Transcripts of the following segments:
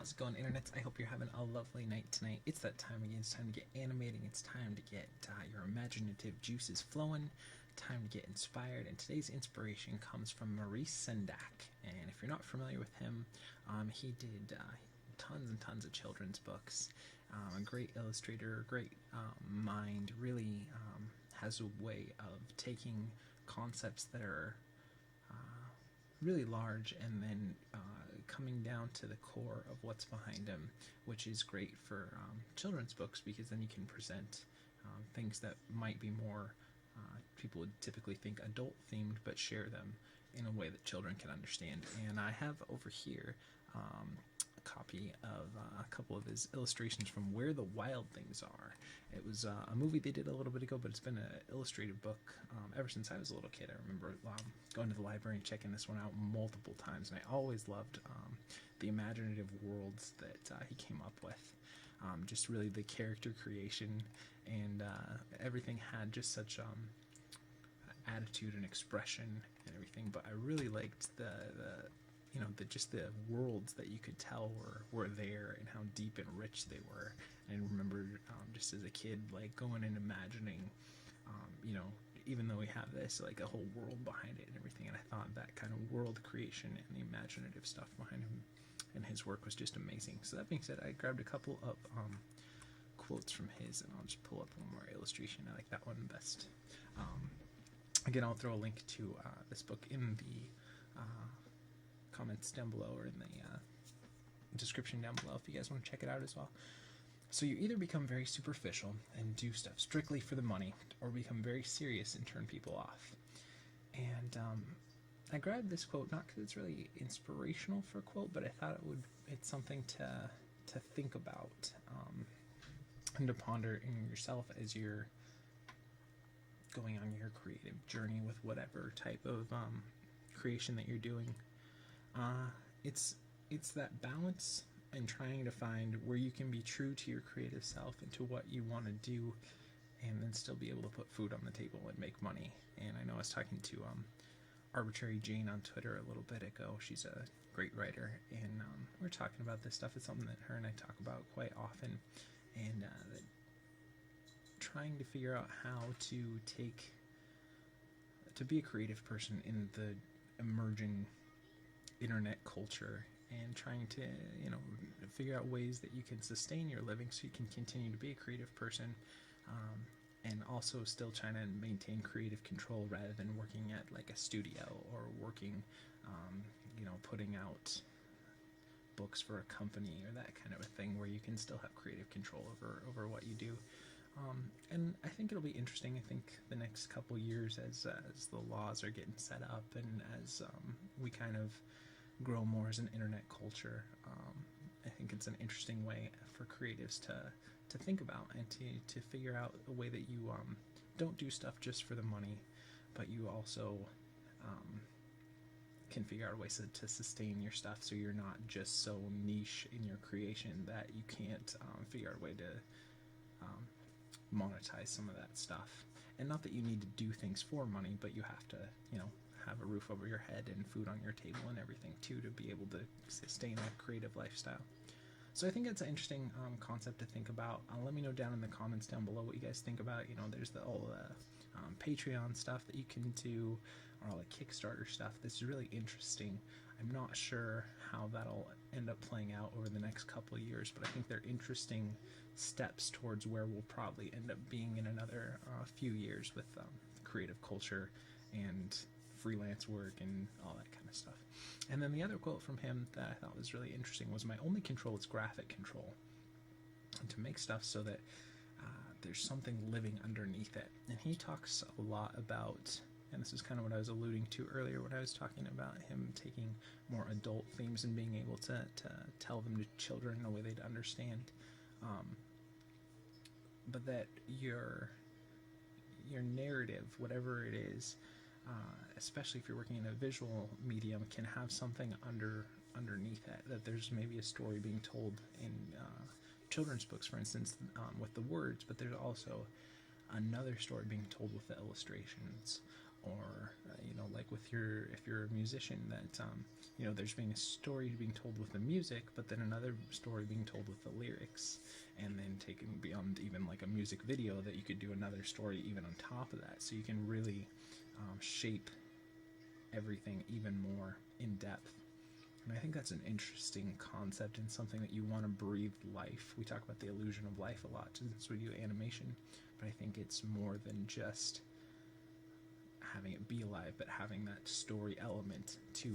How's it going, internets? I hope you're having a lovely night tonight. It's that time again. It's time to get animating. It's time to get your imaginative juices flowing. Time to get inspired. And today's inspiration comes from Maurice Sendak. And if you're not familiar with him, he did tons and tons of children's books. A great illustrator, great mind. Really has a way of taking concepts that are really large and then coming down to the core of what's behind them, which is great for children's books because then you can present things that might be more, people would typically think adult themed, but share them in a way that children can understand. And I have over here a copy of a couple of his illustrations from Where the Wild Things Are. It was a movie they did a little bit ago, but it's been an illustrated book ever since I was a little kid. I remember going to the library and checking this one out multiple times, and I always loved the imaginative worlds that he came up with. Just really the character creation, and everything had just such attitude and expression and everything. But I really liked the just the worlds that you could tell were there and how deep and rich they were. And I remember just as a kid, like going and imagining, even though we have this, like a whole world behind it and everything. And I thought that kind of world creation and the imaginative stuff behind him and his work was just amazing. So that being said, I grabbed a couple of quotes from his, and I'll just pull up one more illustration. I like that one best. Again, I'll throw a link to this book in the comments down below or in the description down below if you guys want to check it out as well. So you either become very superficial and do stuff strictly for the money, or become very serious and turn people off. And I grabbed this quote not because it's really inspirational for a quote, but I thought it's something to think about and to ponder in yourself as you're going on your creative journey with whatever type of creation that you're doing. It's that balance and trying to find where you can be true to your creative self and to what you want to do, and then still be able to put food on the table and make money. And I know I was talking to Arbitrary Jane on Twitter a little bit ago. She's a great writer, and we're talking about this stuff. It's something that her and I talk about quite often, and trying to figure out how to be a creative person in the emerging internet culture, and trying to figure out ways that you can sustain your living so you can continue to be a creative person, and also still trying to maintain creative control rather than working at like a studio or working putting out books for a company or that kind of a thing, where you can still have creative control over what you do. And I think it'll be interesting. I think the next couple years, as the laws are getting set up, and as we kind of grow more as an internet culture, I think it's an interesting way for creatives to think about and to figure out a way that you don't do stuff just for the money, but you also can figure out ways to sustain your stuff, so you're not just so niche in your creation that you can't figure out a way to monetize some of that stuff. And not that you need to do things for money, but you have to have a roof over your head and food on your table and everything too, to be able to sustain that creative lifestyle. So I think it's an interesting concept to think about. Let me know down in the comments down below what you guys think about. There's all Patreon stuff that you can do, or all the Kickstarter stuff. This is really interesting. I'm not sure how that'll end up playing out over the next couple of years, but I think they're interesting steps towards where we'll probably end up being in another few years with creative culture and freelance work and all that kind of stuff. And then the other quote from him that I thought was really interesting was, "My only control is graphic control," and to make stuff so that there's something living underneath it. And he talks a lot about, and this is kind of what I was alluding to earlier when I was talking about him taking more adult themes and being able to tell them to children in a way they'd understand, but that your narrative, whatever it is, especially if you're working in a visual medium, can have something underneath it, that there's maybe a story being told in children's books, for instance, with the words, but there's also another story being told with the illustrations, or like with if you're a musician, that there's being a story being told with the music, but then another story being told with the lyrics, and then taken beyond even like a music video, that you could do another story even on top of that, so you can really shape everything even more in depth. And I think that's an interesting concept and something that you want to breathe life. We talk about the illusion of life a lot since we do animation, but I think it's more than just having it be alive, but having that story element to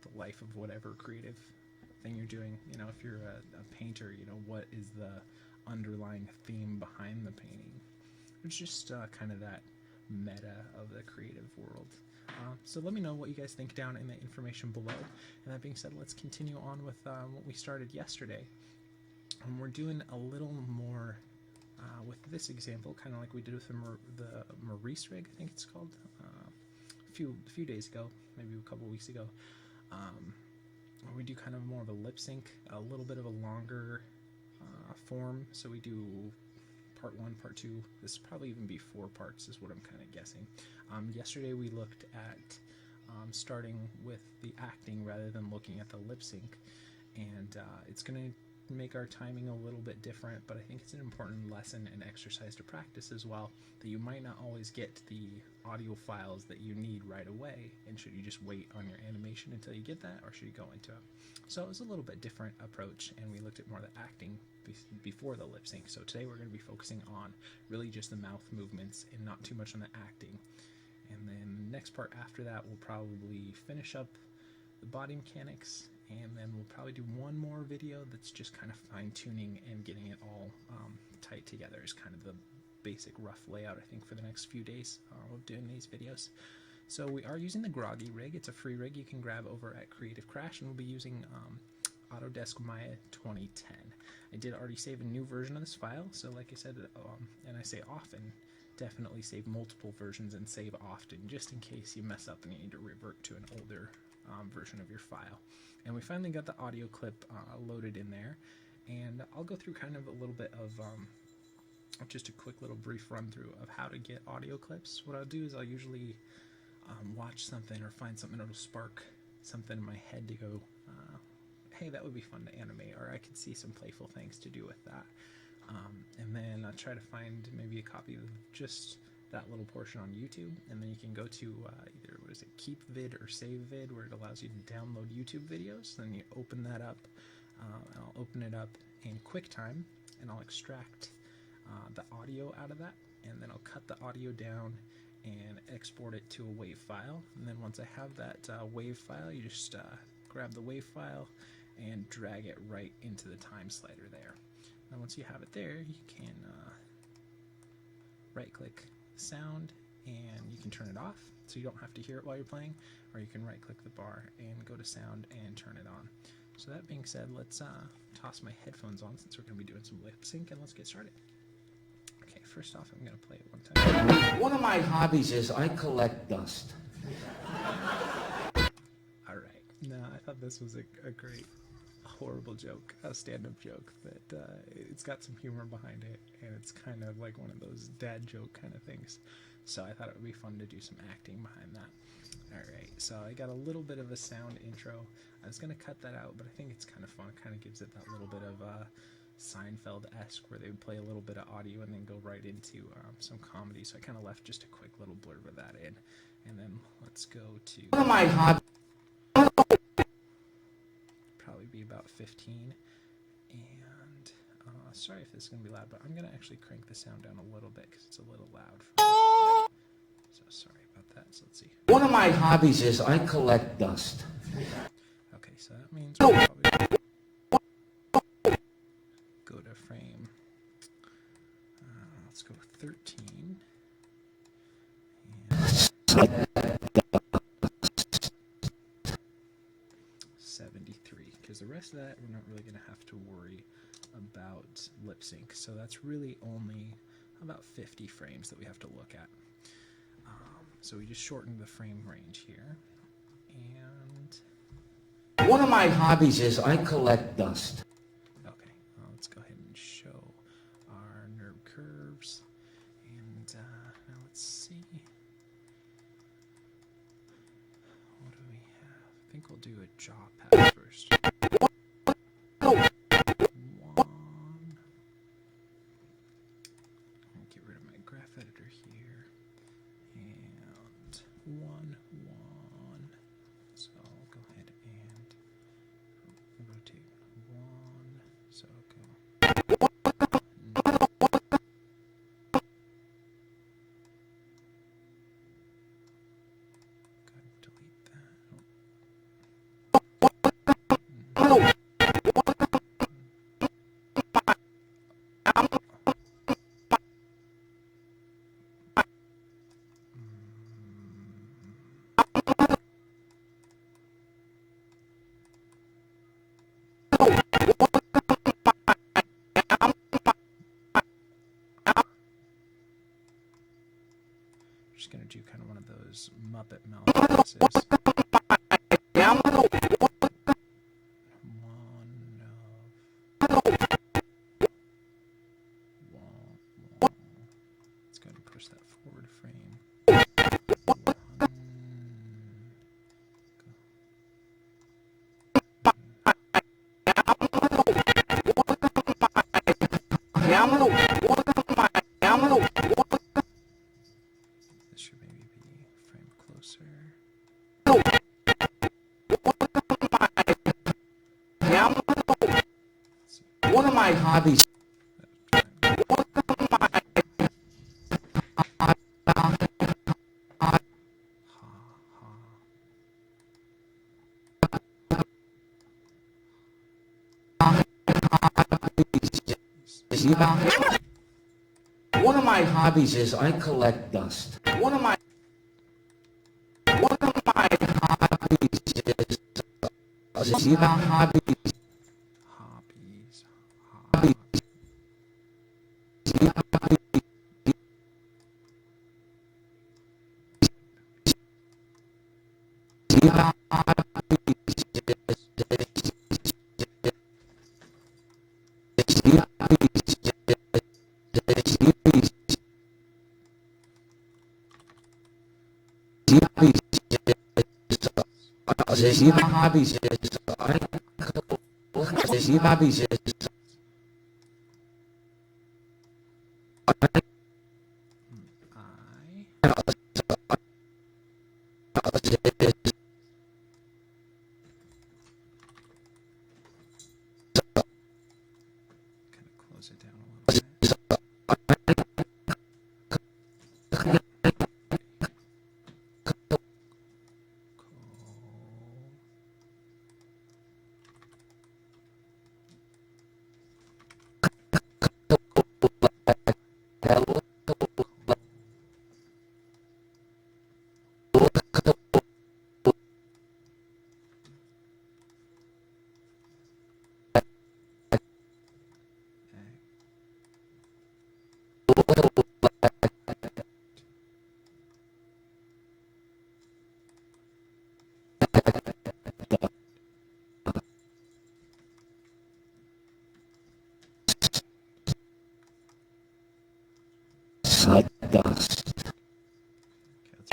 the life of whatever creative thing you're doing. If you're a painter, what is the underlying theme behind the painting? It's just kind of that meta of the creative world. So let me know what you guys think down in the information below. And that being said, let's continue on with what we started yesterday. We're doing a little more with this example, kind of like we did with the Maurice rig, I think it's called, a few days ago, maybe a couple weeks ago. We do kind of more of a lip sync, a little bit of a longer form. So we do part 1, part 2. This will probably even be 4 parts is what I'm kind of guessing. Yesterday we looked at starting with the acting rather than looking at the lip sync, and it's going to make our timing a little bit different, but I think it's an important lesson and exercise to practice as well, that you might not always get the audio files that you need right away, and should you just wait on your animation until you get that, or should you go into it? So it was a little bit different approach, and we looked at more of the acting before the lip sync. So today we're going to be focusing on really just the mouth movements and not too much on the acting. And then the next part after that, we'll probably finish up the body mechanics, and then we'll probably do one more video that's just kind of fine-tuning and getting it all tight together is kind of the basic rough layout, I think, for the next few days of doing these videos. So we are using the Groggy rig. It's a free rig you can grab over at Creative Crash, and we'll be using Autodesk Maya 2010. I did already save a new version of this file, so like I said, and I say often, definitely save multiple versions and save often, just in case you mess up and you need to revert to an older version of your file. And we finally got the audio clip loaded in there, and I'll go through kind of a little bit of just a quick little brief run through of how to get audio clips. What I'll do is I'll usually watch something or find something that'll spark something in my head to go, hey, that would be fun to animate, or I could see some playful things to do with that. And then I'll try to find maybe a copy of just that little portion on YouTube, and then you can go to either, Keep Vid or Save Vid, where it allows you to download YouTube videos. Then you open that up, and I'll open it up in QuickTime, and I'll extract the audio out of that, and then I'll cut the audio down and export it to a WAV file. And then once I have that WAV file, you just grab the WAV file and drag it right into the time slider there. And once you have it there, you can right-click the sound, and you can turn it off, so you don't have to hear it while you're playing, or you can right-click the bar and go to sound and turn it on. So that being said, let's toss my headphones on since we're going to be doing some lip sync, and let's get started. Okay, first off, I'm going to play it one time. One of my hobbies is I collect dust. Alright, no, I thought this was a great, horrible joke, a stand-up joke, but it's got some humor behind it, and it's kind of like one of those dad joke kind of things. So I thought it would be fun to do some acting behind that. Alright, so I got a little bit of a sound intro. I was going to cut that out, but I think it's kind of fun. It kind of gives it that little bit of Seinfeld-esque, where they would play a little bit of audio and then go right into some comedy. So I kind of left just a quick little blurb of that in. And then let's go to... One of my hobbies. Probably be about 15. And sorry if this is going to be loud, but I'm going to actually crank the sound down a little bit because it's a little loud. So sorry about that. So let's see. One of my hobbies is I collect dust. Okay, so that means we'll probably go to frame. Let's go 13. And 73, because the rest of that we're not really going to have to worry about lip sync. So that's really only about 50 frames that we have to look at. So we just shortened the frame range here. And one of my hobbies is I collect dust. Okay, let's go ahead and show our nerve curves. And now let's see. jaw pass first. One. I'll get rid of my graph editor here. And 1, 1. So I'll go ahead and rotate 1. So I'll go. Gotta delete that. Just gonna do kind of one of those Muppet mouth voices. Let's go ahead and push that forward frame. This should maybe be frame closer. One of my hobbies. One of my hobbies is I collect dust. One of my hobbies is hobbies is kind of close it down a little bit. dust.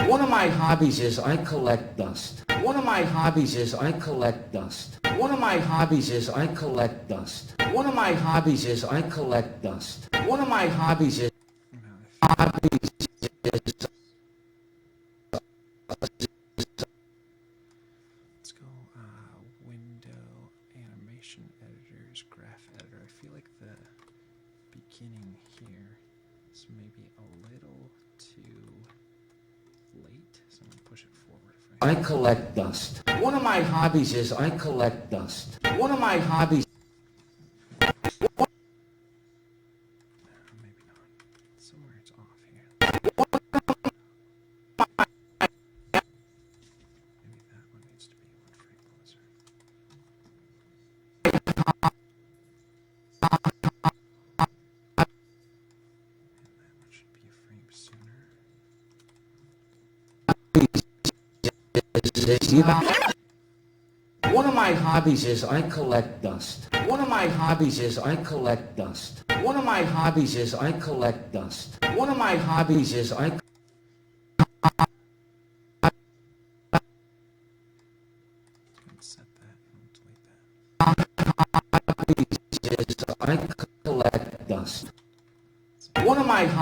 One of my hobbies is I collect dust. One of my hobbies is I collect dust. One of my hobbies is I collect dust. One of my hobbies is I collect dust. One of my hobbies is Let's go window, animation editors, graph editor. I feel like the beginning here is maybe a little too late, so I'm going to push it forward. I collect dust. One of my hobbies is I collect dust. One of my hobbies. Maybe not. Somewhere it's off here. Maybe that one needs to be one frame closer. And that one should be a frame sooner. One of my hobbies is I collect dust. One of my hobbies is I collect dust. One of my hobbies is I collect dust. One of my hobbies is I Set that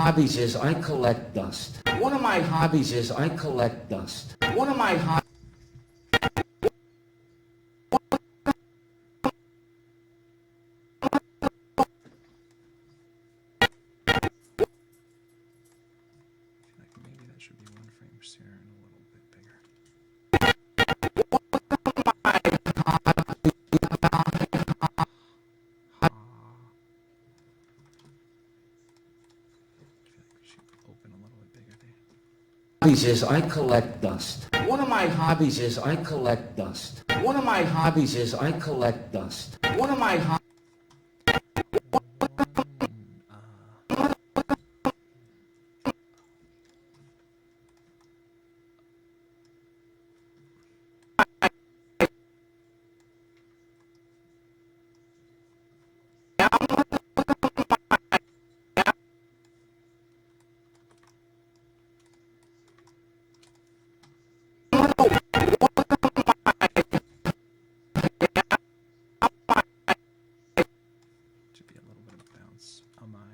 hobbies is I collect dust. One of my hobbies is I collect dust. One of my hobbies. Like maybe that should be one frame sooner and a little bit bigger. Open a little bit bigger there. Hobbies is I collect dust. One of my hobbies is I collect dust. One of my hobbies is I collect dust. One of my hobbies. Should be a little bit of bounce. I'm gonna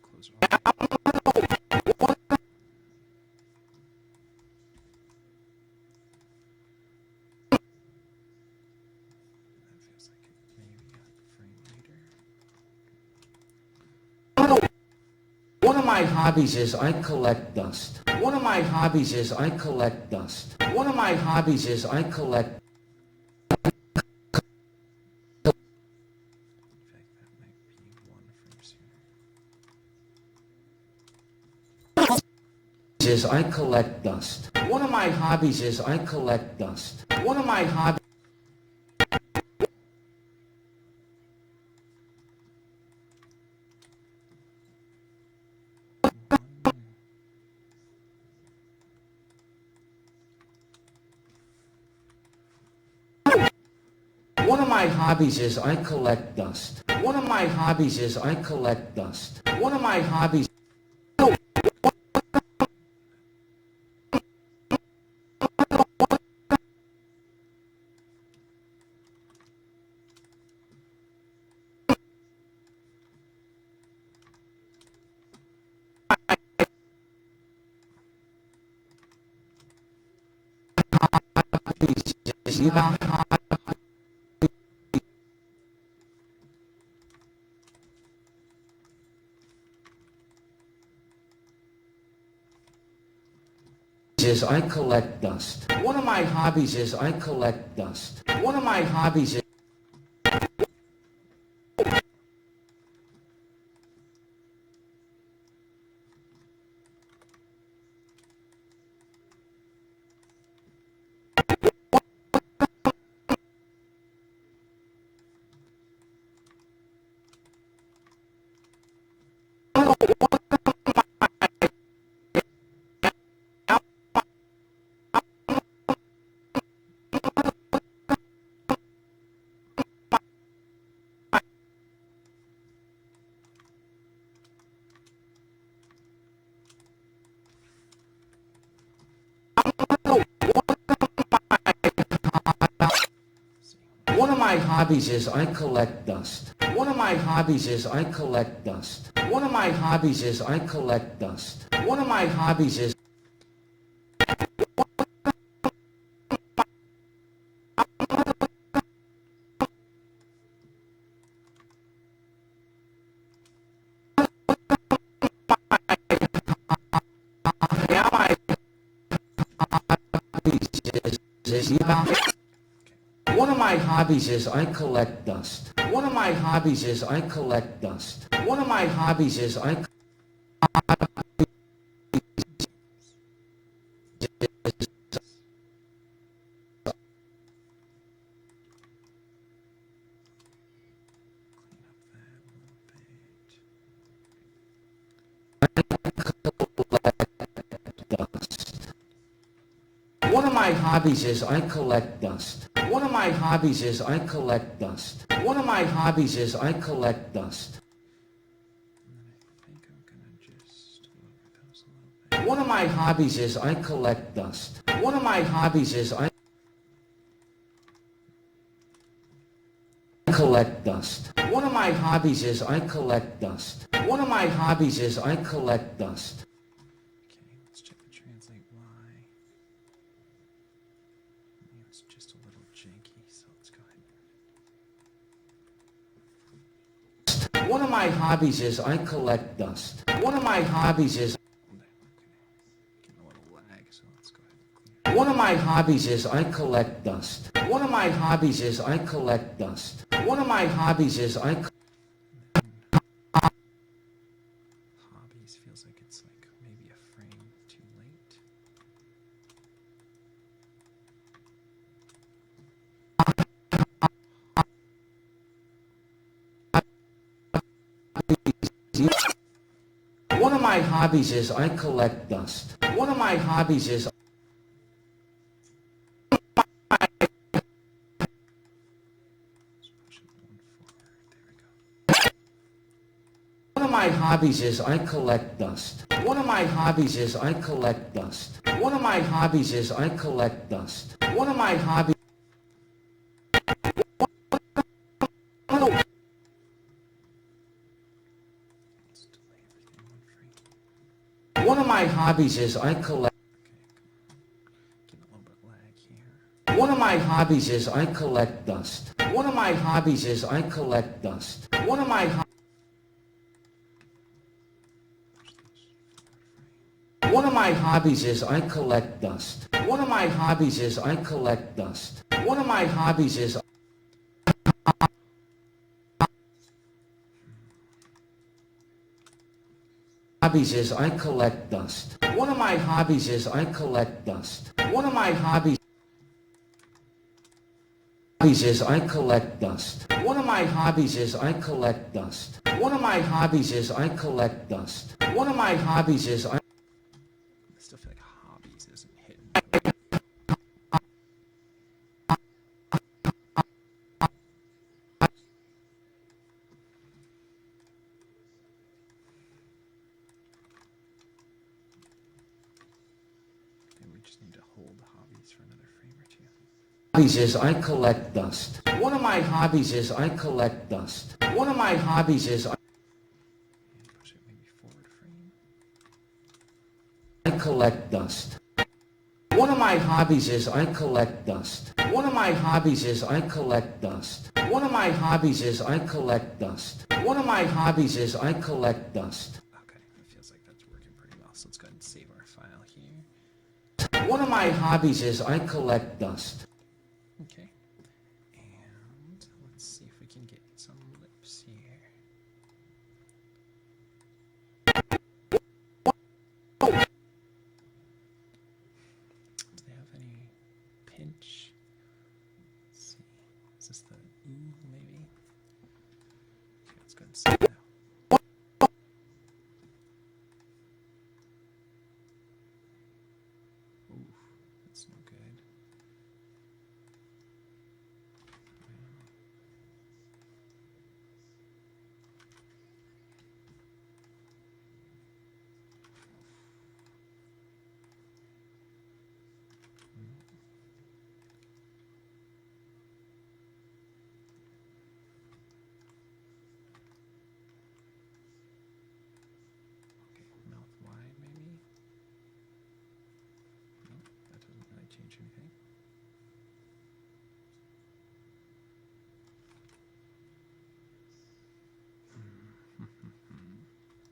close it all. That feels like it maybe a frame later. One of my hobbies is I collect dust. One of my hobbies is I collect dust. One of my hobbies is I collect. In fact, that might be one frame sooner. Is I collect dust. One of my hobbies is I collect dust. One of my hobbies. One of my hobbies is I collect dust. One of my hobbies is I collect dust. One of my hobbies. Is I collect dust. One of my hobbies is I collect dust. One of my hobbies is. One of my hobbies is I collect dust. One of my hobbies is I collect dust. One of my hobbies is I collect dust. One of my hobbies is. One of my hobbies is I collect dust. One of my hobbies is I collect dust. One of my hobbies is I. One of my hobbies is I collect dust. One of my hobbies is I collect dust. One of my hobbies is I collect dust. And then I think I'm gonna just lower those a little bit. One of my hobbies is I collect dust. One of my hobbies is I collect dust. One of my hobbies is I collect dust. One of my hobbies is I collect dust. Okay, let's check the translate Y. It was just a little janky, so let's go ahead. One of my hobbies is I collect dust. One of my hobbies is Getting a little lag, so let's go ahead and clear. One of my hobbies is I collect dust. One of my hobbies is I collect dust. One of my hobbies is Hobbies feels like it's like maybe a frame too late. One of my hobbies is I collect dust. One of my hobbies is Let's push it one forward. There we go. One of my hobbies is I collect dust. One of my hobbies is I collect dust. One of my hobbies is I collect dust. One of my hobbies Let's delay everything one frame. One of my hobbies is I collect Okay, come on. Getting a little bit lag here. One of my hobbies is I collect dust. One of my hobbies is I collect dust. One of my One of my hobbies is I collect dust. One of my hobbies is I collect dust. One of my hobbies is I collect dust. One of my hobbies is I collect dust. One of my hobbies is I collect dust. One of my hobbies is I collect dust. One of my hobbies is I collect dust. One of my hobbies is I I still feel like hobbies isn't hitting. And we just need to hold hobbies for another frame or two. hobbies is I collect dust. One of my hobbies is I collect dust. One of my hobbies is And push it maybe forward frame. I collect dust. One of my hobbies is I collect dust. One of my hobbies is I collect dust. One of my hobbies is I collect dust. One of my hobbies is I collect dust. Okay, it feels like that's working pretty well. So let's go ahead and save our file here. One of my hobbies is I collect dust. Okay. And let's see if we can get some lips here. Do they have any pinch? Let's see. Is this the ooh maybe? Okay, let's go ahead and save that. Ooh, that's no good. Okay, mouth wide maybe? Nope, that doesn't really change anything.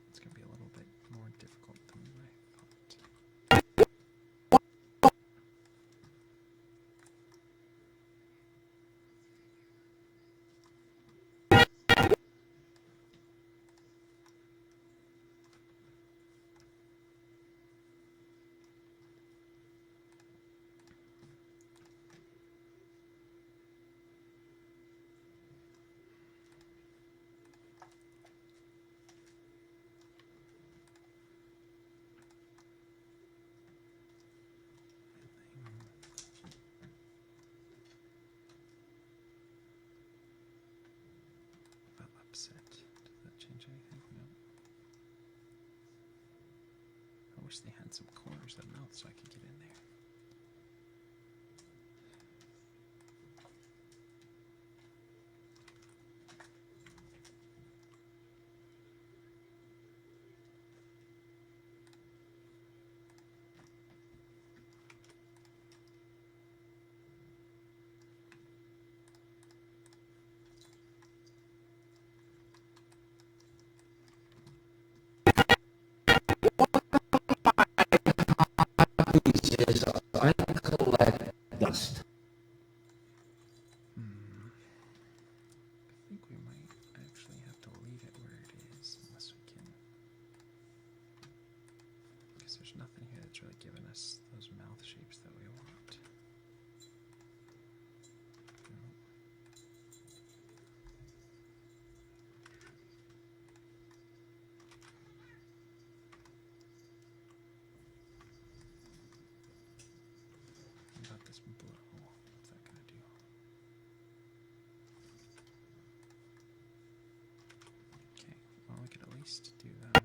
It's going to be a little bit more difficult than I thought. About upset. Does that change anything? No. I wish they had some corners of the mouth so I could get in there. really giving us those mouth shapes that we want. What about this blow? What's that gonna do? Okay, well we could at least do that.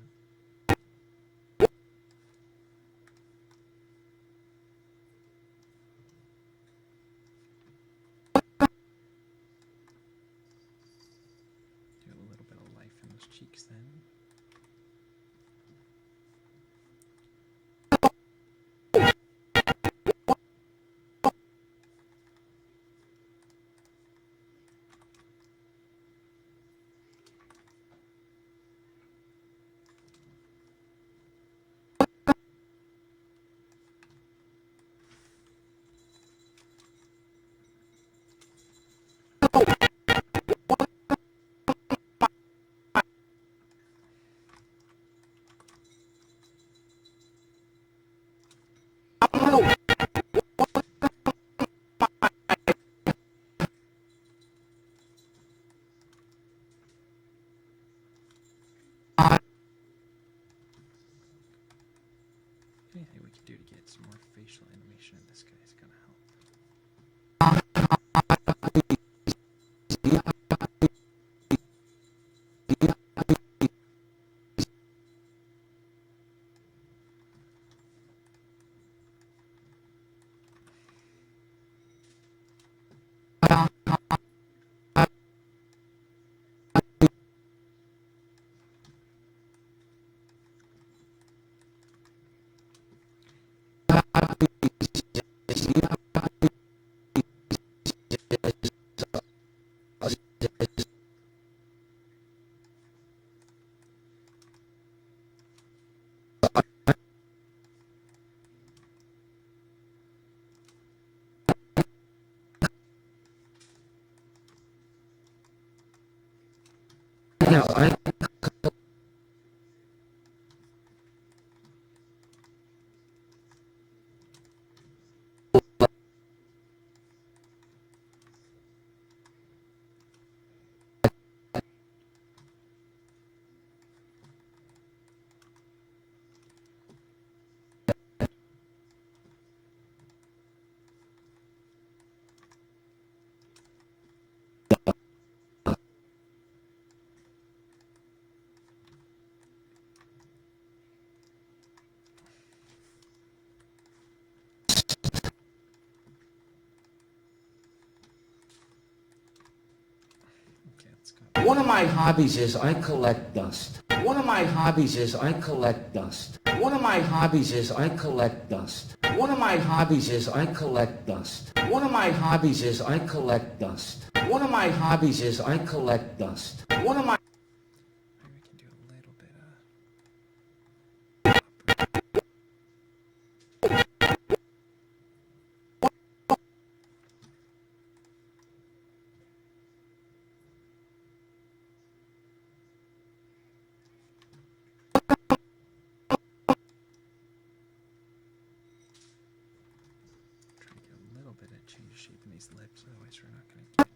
Do a little bit of life in those cheeks then. Anything we could do to get some more facial animation in this guy is gonna help. Now, I Okay, let's go. One of my hobbies is I collect dust. One of my hobbies is I collect dust. One of my hobbies is I collect dust. One of my hobbies is I collect dust. One of my hobbies is I collect dust. One of my hobbies is I collect dust. One of my Maybe we can do a little bit of. Try to get a little bit of change of shape in these lips, otherwise we're not gonna get.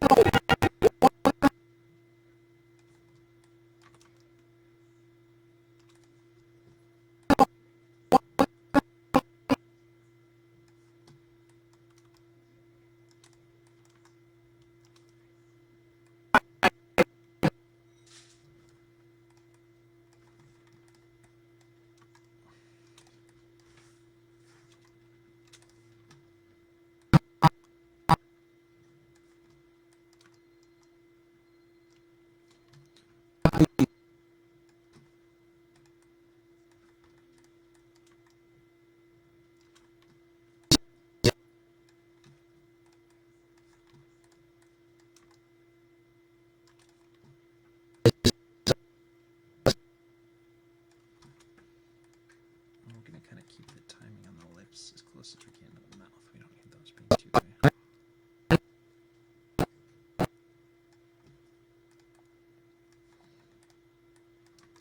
And we're gonna kind of keep the timing on the lips as close as we can to the mouth. We don't need those being too big.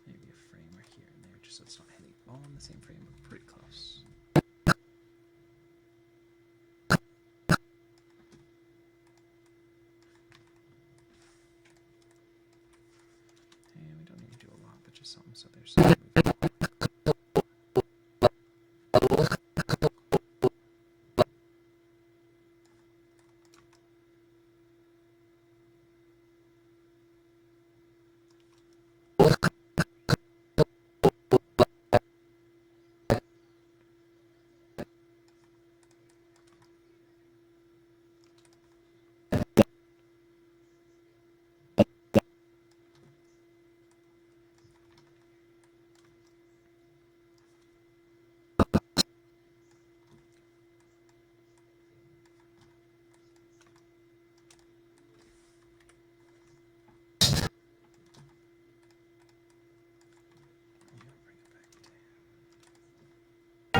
Maybe a frame right here and there, just so it's not hitting all in the same frame, but pretty close. something, so there's some movement.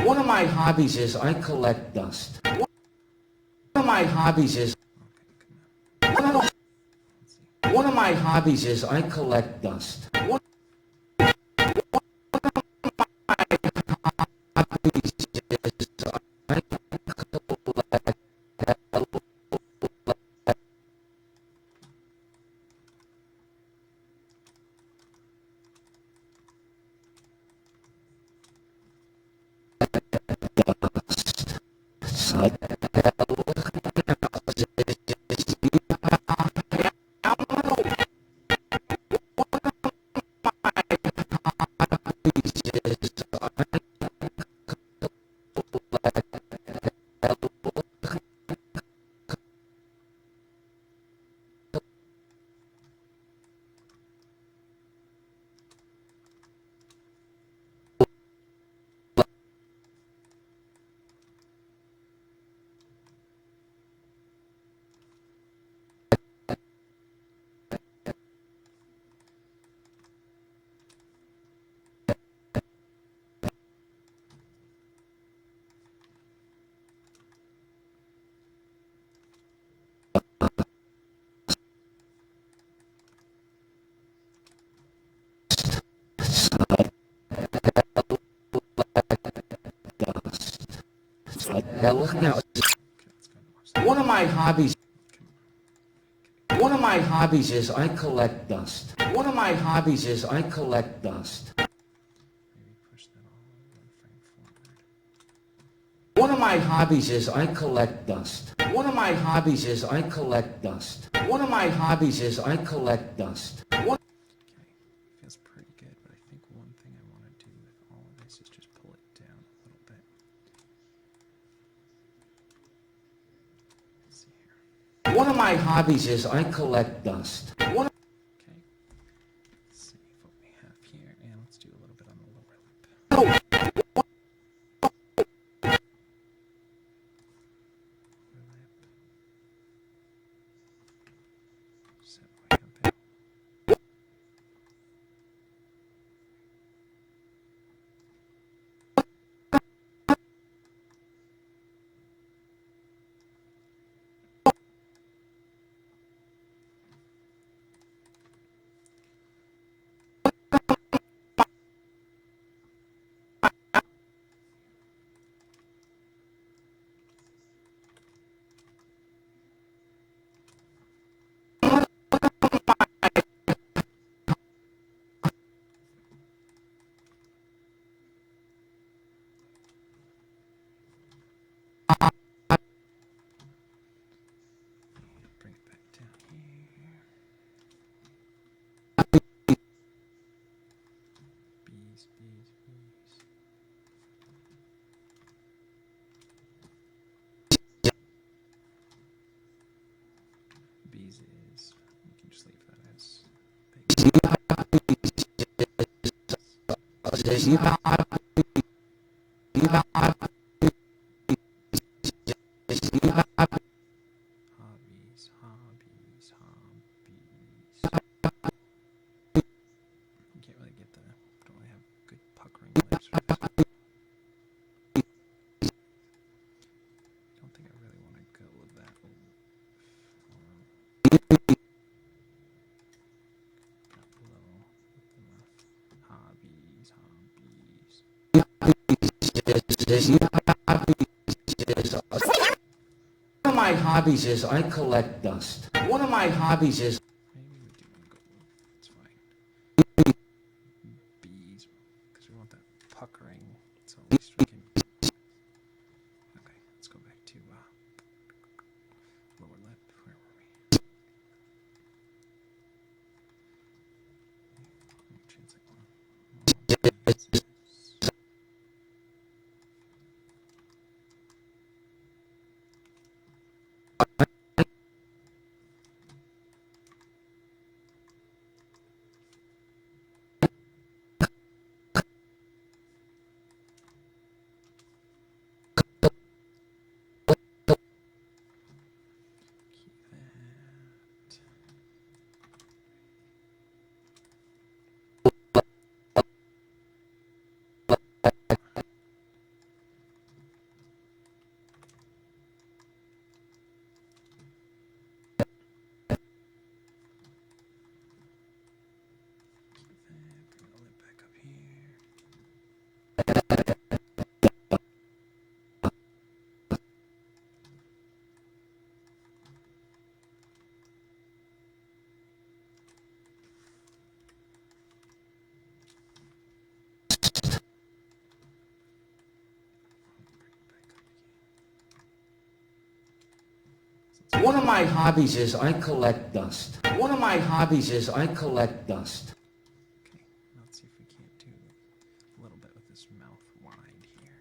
One of my hobbies is I collect dust. One of my hobbies is one of my hobbies is I collect dust. One of my hobbies is I now, one of my hobbies is I collect dust. One of my hobbies is I collect dust. Maybe push that all one frame forward. One of my hobbies is I collect dust. One of my hobbies is I collect dust. One of my hobbies is I collect dust. One Okay, feels pretty good, but I think one thing I want to do with all of this is just pull it down a little bit. Let's see here. One of my hobbies is I collect dust. One of Okay, let's see what we have here, and let's do a little bit on the lower lip. Set way up it. Bring it back down here. Bees, bees, bees. Bees is, you can just leave that as hobbies, hobbies, hobbies. You can't really get the, don't really have good puckering lips for this. Don't think I really want to go with that. Hobbies, hobbies. One of my hobbies is I collect dust. One of my hobbies is Maybe we do want to go. It's fine. One of my hobbies is I collect dust. One of my hobbies is I collect dust. Okay, let's see if we can't do a little bit with this mouth wide here.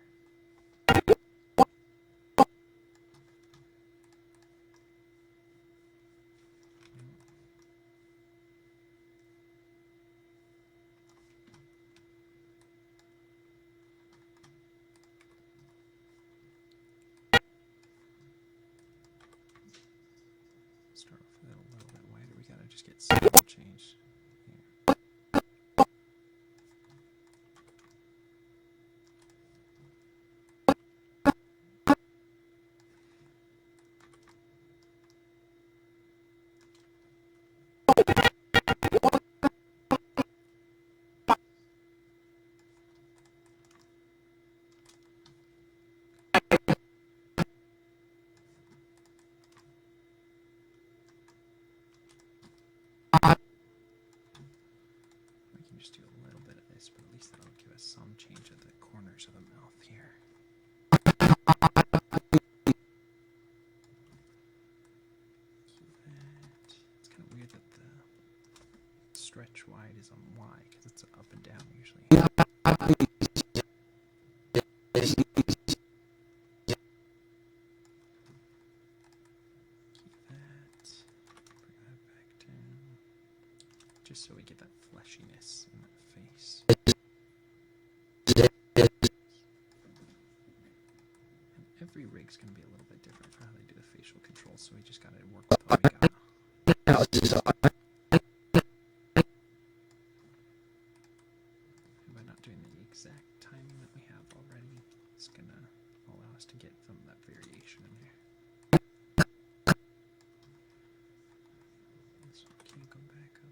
Start off with it a little bit wider. We gotta just get some change here. We can just do a little bit of this, but at least that'll give us some change at the corners of the mouth here. It's kind of weird that the stretch wide is on Y because it's up and down usually. Just so we get that fleshiness in that face. And every rig's going to be a little bit different for how they do the facial controls, so we just got to work with what we got. And by not doing the exact timing that we have already, it's going to allow us to get some of that variation in there. So can you go back up?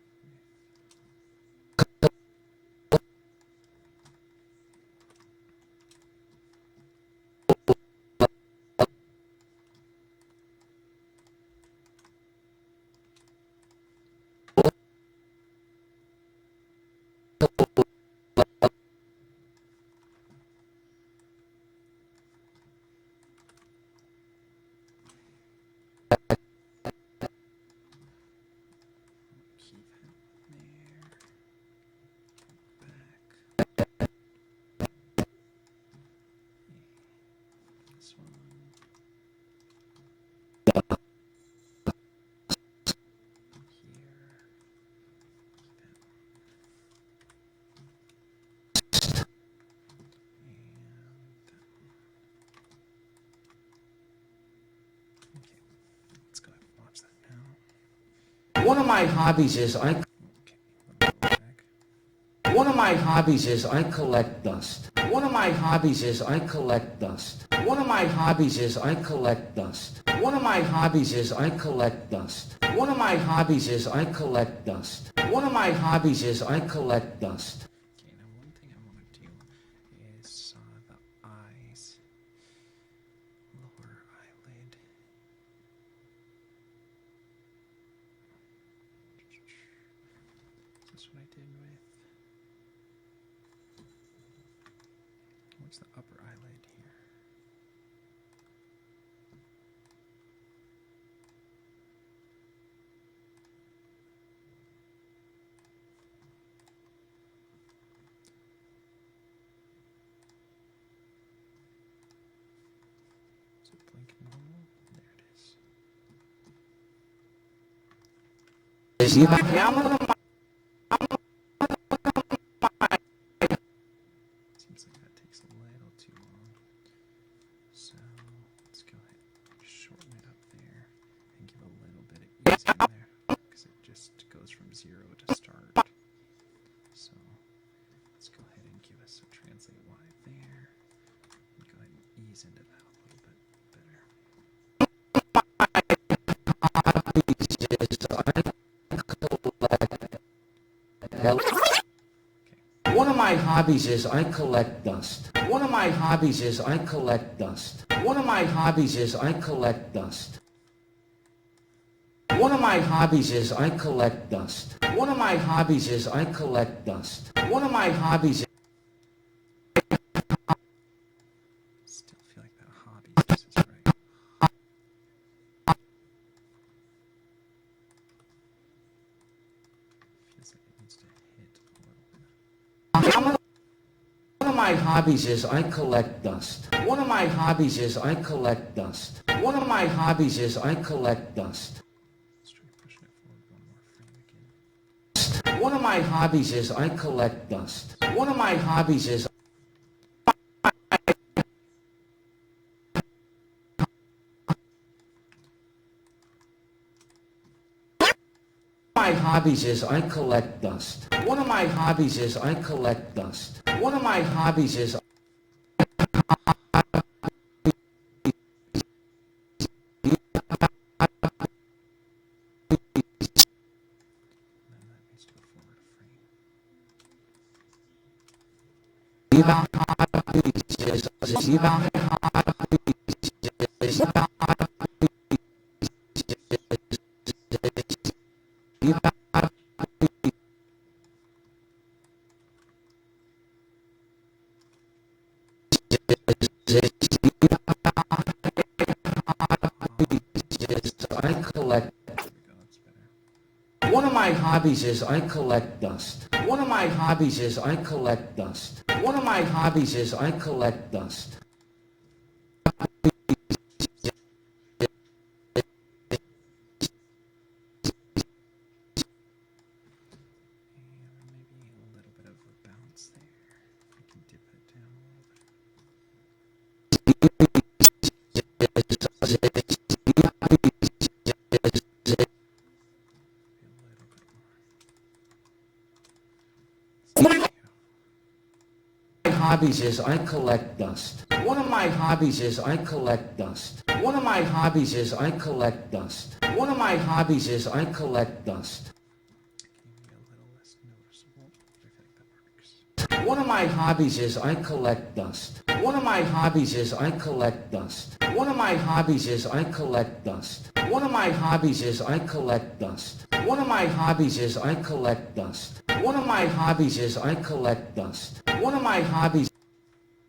One of my hobbies is I collect dust. One of my hobbies is I collect dust. One of my hobbies is I collect dust. One of my hobbies is I collect dust. One of my hobbies is I collect dust. One of my hobbies is I collect dust. Okay, now one thing I want to do is the eyes, lower eyelid. Is this what I did with? What's the upper eyelid here? Seems like that takes a little too long. So let's go ahead and shorten it up there and give a little bit of ease in there because it just goes from 0 to start. So let's go ahead and give us a translate Y there. And go ahead and ease into that a little bit better. One of my hobbies is I collect dust. One of my hobbies is I collect dust. One of my hobbies is I collect dust. One of my hobbies is I collect dust. One of my hobbies is I collect dust. One of my hobbies is Still feel like that hobby just is right. Feels like it needs to hit a little bit. One of my hobbies is I collect dust. One of my hobbies is I collect dust. One of my hobbies is I collect dust. Let's try pushing it forward one more frame again. One of my hobbies is I collect dust. One of my hobbies is my hobbies is I collect dust. One of my hobbies is I collect dust. One of my hobbies is And then that needs to go forward a frame. I collect. There we go, that's better. One of my hobbies is I collect dust. One of my hobbies is I collect dust. One of my hobbies is I collect dust. And maybe a little bit of a bounce there. We can dip it down a little bit. Maybe a little bit more. My hobbies is I collect dust. One of my hobbies is I collect dust. One of my hobbies is I collect dust. One of my hobbies is I collect dust. Maybe a little less noticeable. I feel like that works. One of my hobbies is I collect dust. One of my hobbies is I collect dust. One of my hobbies is I collect dust. One of my hobbies is I collect dust. One of my hobbies is I collect dust. One of my hobbies is I collect dust. One of my hobbies.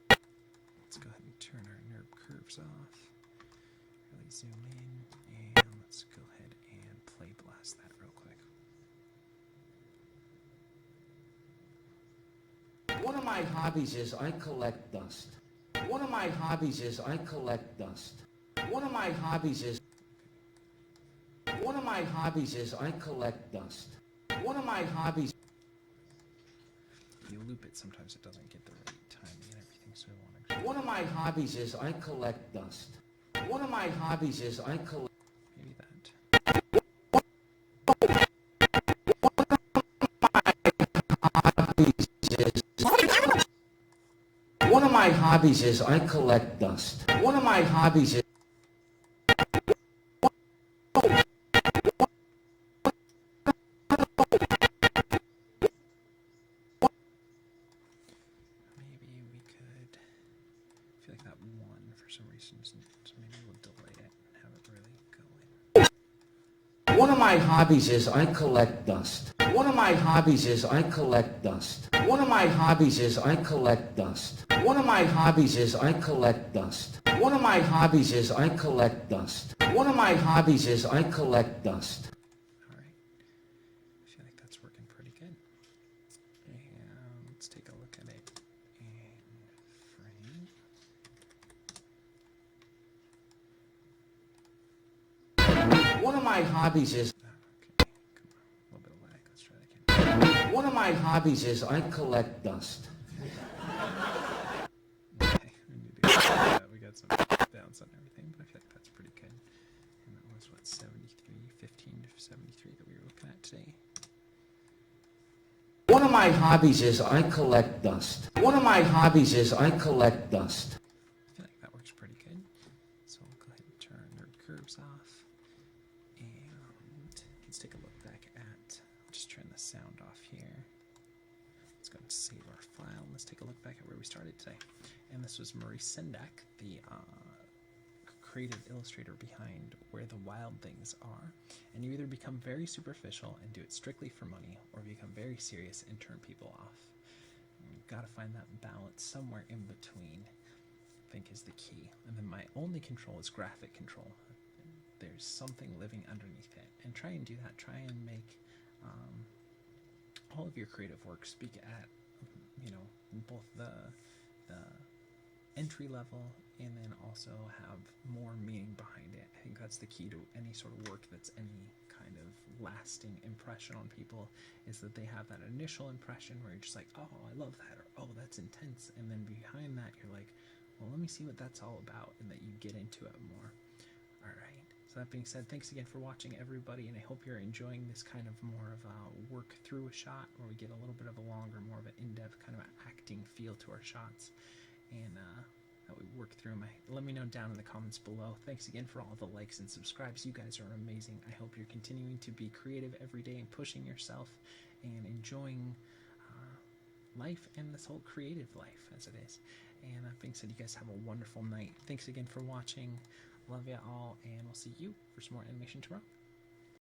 Let's go ahead and turn our nerve curves off. Really zoom in, and let's go ahead and play blast that real quick. One of my hobbies is I collect dust. One of my hobbies is I collect dust. One of my hobbies is One of my hobbies is I collect dust. One of my hobbies. You loop it, sometimes it doesn't get the right timing and everything, so I want to One of my hobbies is I collect dust. One of my hobbies is I collect. maybe that. One of my hobbies is I collect dust. One of my hobbies is. Maybe we could. I feel like that one for some reason isn't. So maybe we'll delay it and have it really go in. One of my hobbies is I collect dust. One of my hobbies is I collect dust. One of my hobbies is I collect dust. One of my hobbies is I collect dust. One of my hobbies is I collect dust. One of my hobbies is I collect dust. All right. I feel like that's working pretty good. And let's take a look at it in frame. One of my hobbies is. Okay, come on. One of my hobbies is I collect dust. Okay, we need to get that. We got some bounce on everything, but I feel like that's pretty good. And that was what, 73, 15 to 73 that we were looking at today. One of my hobbies is I collect dust. One of my hobbies is I collect dust. I feel like that works pretty good. So we'll go ahead and turn our curves off. And let's take a look back at, I'll just turn the sound off here. Let's go and save our file. Let's take a look back at where we started today. And this was Maurice Sendak, the creative illustrator behind Where the Wild Things Are. And you either become very superficial and do it strictly for money, or become very serious and turn people off. And you've got to find that balance somewhere in between, I think, is the key. And then my only control is graphic control. There's something living underneath it. And try and do that. Try and make all of your creative work speak at, you know, both the entry level and then also have more meaning behind it. I think that's the key to any sort of work that's any kind of lasting impression on people, is that they have that initial impression where you're just like, oh, I love that, or oh, that's intense, and then behind that you're like, well, let me see what that's all about, and that you get into it more. Alright, so that being said, thanks again for watching, everybody, and I hope you're enjoying this kind of more of a work through a shot, where we get a little bit of a longer, more of an in-depth kind of acting feel to our shots, and that we work through them. Let me know down in the comments below. Thanks again for all the likes and subscribes. You guys are amazing. I hope you're continuing to be creative every day and pushing yourself and enjoying life and this whole creative life as it is. And that being said, you guys have a wonderful night. Thanks again for watching. Love you all, and we'll see you for some more animation tomorrow.